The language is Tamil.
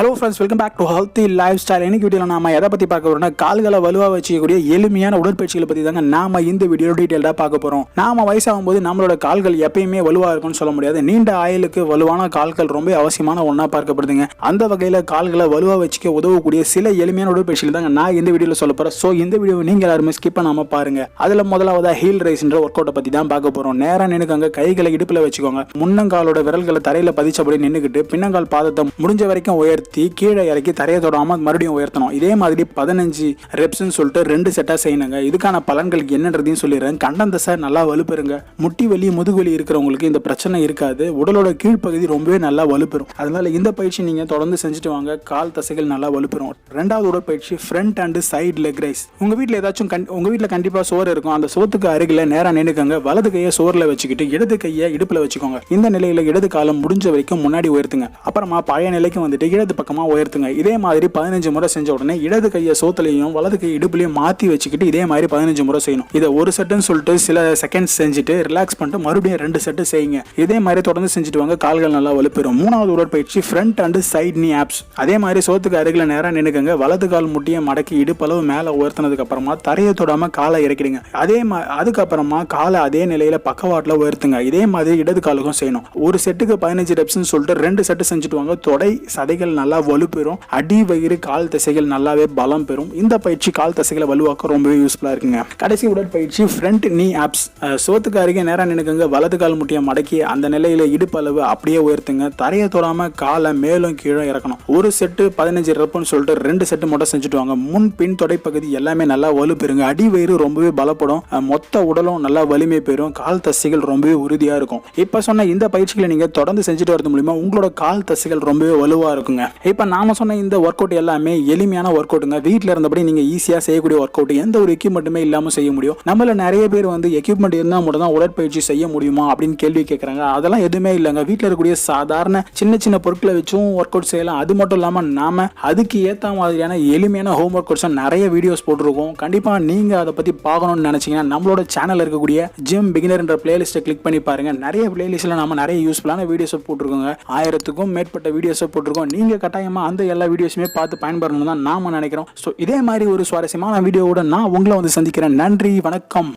Hello friends, welcome back to Healthy Lifestyle. இன்னைக்கு வீடியோல நாம எதை பத்தி பார்க்க போறோம்னா கால்களை வலுவா வச்சுக்கக்கூடிய எளிமையான உடற்பயிற்சிகளை பத்தி தாங்க நாம இந்த வீடியோல டீடைலா பார்க்க போறோம். நாம வயசாகும் போது நம்மளோட கால்கள் எப்பயுமே வலுவா இருக்கும்னு சொல்ல முடியாது. நீண்ட ஆயுளுக்கு வலுவான கால்கள் ரொம்ப அவசியமான ஒண்ணா பார்க்கப்படுதுங்க. அந்த வகையில கால்களை வலுவா வச்சுக்க உதவக்கூடிய சில எளிமையான உடற்பயிற்சிகள் தாங்க நான் இந்த வீடியோல சொல்ல போறேன். சோ இந்த வீடியோவை நீங்க எல்லாரும் ஸ்கிப் பண்ணாம பாருங்க. அதுல முதலாவதா ஹீல் ரைஸ்ன்ற ஒர்க் அவுட்டை பத்தி தான் பார்க்க போறோம். நேரா நின்னுக்கங்க, கைகளை இடுப்புல வச்சுக்கோங்க. முன்னங்காலோட விரல்களை தரையில பதிச்சபடி நின்னுக்கிட்டு பின்னங்கால் பாதத்தை முடிஞ்ச வரைக்கும் உயர்த்தி கீழே இறக்கி தரையை தொடாம மறுபடியும் உயர்த்தணும். இதே மாதிரி 15 ரெப்ஸ்ன்னு சொல்லிட்டு 2 செட்டா செய்யணுங்க. இதுக்கான பலன்களுக்கு என்னன்றதையும் சொல்லிடுறேன். கண்டம் தசை நல்லா வலுப்பெறுங்க. முட்டி வலி முதுகுவலி இருக்கிறவங்களுக்கு இந்த பிரச்சனை இருக்காது. உடலோட கீழ்ப்பகுதி ரொம்பவே நல்லா வலுப்பெறும். அதனால இந்த பயிற்சி நீங்க தொடர்ந்து செஞ்சுட்டு வாங்க. கால் தசைகள் நல்லா வலுப்பெறும். ரெண்டாவது உடற்பயிற்சி front and side leg raise. உங்க வீட்டில் ஏதாச்சும் உங்க வீட்டில் கண்டிப்பா சோறு இருக்கும். அந்த சோத்துக்கு அருகில நேரா நின்னுக்கங்க. வலது கையை சோறுல வச்சுக்கிட்டு இடது கையை இடுப்புல வச்சுக்கோங்க. இந்த நிலையில இடது காலம் முடிஞ்ச வரைக்கும் முன்னாடி உயர்த்துங்க. அப்புறமா பழைய நிலைக்கு வந்துட்டு இடது பக்கமா உயர்த்துங்க. இதே மாதிரி 15 முறை செஞ்ச உடனே இடது கையை சோத்துலையும் வலது கையை இடுப்புலையும் மாத்தி வச்சுக்கிட்டு இதே மாதிரி 15 முறை செய்யணும். இதை ஒரு செட்டுன்னு சொல்லிட்டு சில செகண்ட்ஸ் செஞ்சுட்டு ரிலாக்ஸ் பண்ணிட்டு மறுபடியும் 2 செட்டு செய்யுங்க. இதே மாதிரி தொடர்ந்து செஞ்சுட்டு வாங்க. கால்கள் நல்லா வலுப்பெறும். மூணாவது உடற்பயிற்சி ஃப்ரண்ட் அண்ட் சைடு நீ ஆப்ஸ். அதே மாதிரி சோத்துக்கு அருகில நேரா நின்னுக்கங்க. வலது கால் முட்டியை மடக்கி இடுப்பளவு மேல உயர்த்தினதுக்கு அப்புறமா தரையை தொடாம காலை இறக்கிடுங்க. அதுக்கப்புறமா காலை அதே நிலையில பக்கவாட்டுல உயர்த்துங்க. இதே மாதிரி இடது காலுக்கும் செய்யணும். ஒரு செட்டுக்கு 15 ரெப்ஸ்ன்னு சொல்லிட்டு 2 செட்டு செஞ்சுட்டு வாங்க. தொடை சதைகள் நல்லா வலுப்பெறும். அடி வயிறு கால் தசைகள் நல்லாவே பலம் பெறும். இந்த பயிற்சி கால் தசைகளை வலுவாக்க ரொம்பவே யூஸ்ஃபுல்லா இருக்குங்க. கடைசி உடற்பயிற்சி ஃப்ரண்ட் நீ ஆப்ஸ். சோத்துக்கு அருகே நேரா நின்னுக்கங்க. வலது கால் முட்டியை மடக்கி அந்த நிலையில இடுப்பளவு அப்படியே உயர்த்துங்க. தரையை தொடாம காலை மேலும் கீழே இறக்கணும். ஒரு செட்டு 15 ரெப்னு சொல்லிட்டு 2 செட்டு மட்டும் செஞ்சுட்டு வாங்க. முன் பின் தொடை பகுதி எல்லாமே நல்லா வலுப்பெறுங்க. அடி வயிறு ரொம்பவே பலப்படும். மொத்த உடலும் நல்லா வலிமை பெறும். கால் தசைகள் ரொம்பவே உறுதியா இருக்கும். இப்ப சொன்ன இந்த பயிற்சிகளை நீங்க தொடர்ந்து செஞ்சுட்டு வரது மூலமா உங்களோட கால் தசைகள் ரொம்பவே வலுவா இருக்குங்க. இப்ப நாம சொன்ன இந்த ஒர்க் அவுட் எல்லாமே எளிமையான ஒர்க் அவுட்டுங்க. வீட்டில் இருந்தபடி நீங்க ஈஸியா செய்யக்கூடிய ஒர்க் அவுட். எந்த ஒரு எக்யூப்மெண்ட்டுமே இல்லாம செய்ய முடியும். நம்மள நிறைய பேர் வந்து எக்யூப்மெண்ட் இருந்தா மட்டும் தான் உடற்பயிற்சி செய்ய முடியுமா அப்படின்னு கேள்வி கேட்கறாங்க. அதெல்லாம் எதுவுமே இல்லைங்க. வீட்டில் இருக்கக்கூடிய சாதாரண சின்ன சின்ன பொருட்களை வச்சும் ஒர்க் அவுட் செய்யலாம். அது மட்டும் இல்லாம நாம அதுக்கு ஏத்த மாதிரியான எளிமையான ஹோம் ஒர்க் அவுட்ஸ் நிறைய வீடியோஸ் போட்டிருக்கோம். கண்டிப்பா நீங்க அதை பத்தி பார்க்கணும்னு நினைச்சீங்கன்னா நம்மளோட சேனல் இருக்கக்கூடிய ஜிம் பிகினர் என்ற பிளேலிஸ்ட்டை கிளிக் பண்ணி பாருங்க. நிறைய பிளேலிஸ்ட்ல நாம நிறைய யூஸ்ஃபுல்லான வீடியோஸ் போட்டிருக்கோங்க. 1000க்கும் மேற்பட்ட வீடியோஸ் போட்டிருக்கோம். நீங்க கட்டாயமா அந்த எல்லா வீடியோஸுமே பார்த்து பயன்படணும் தான் நாம நினைக்கிறோம். ஸோ இதே மாதிரி ஒரு சுவாரஸ்யமான வீடியோவோட நான் உங்களை வந்து சந்திக்கிறேன். நன்றி, வணக்கம்.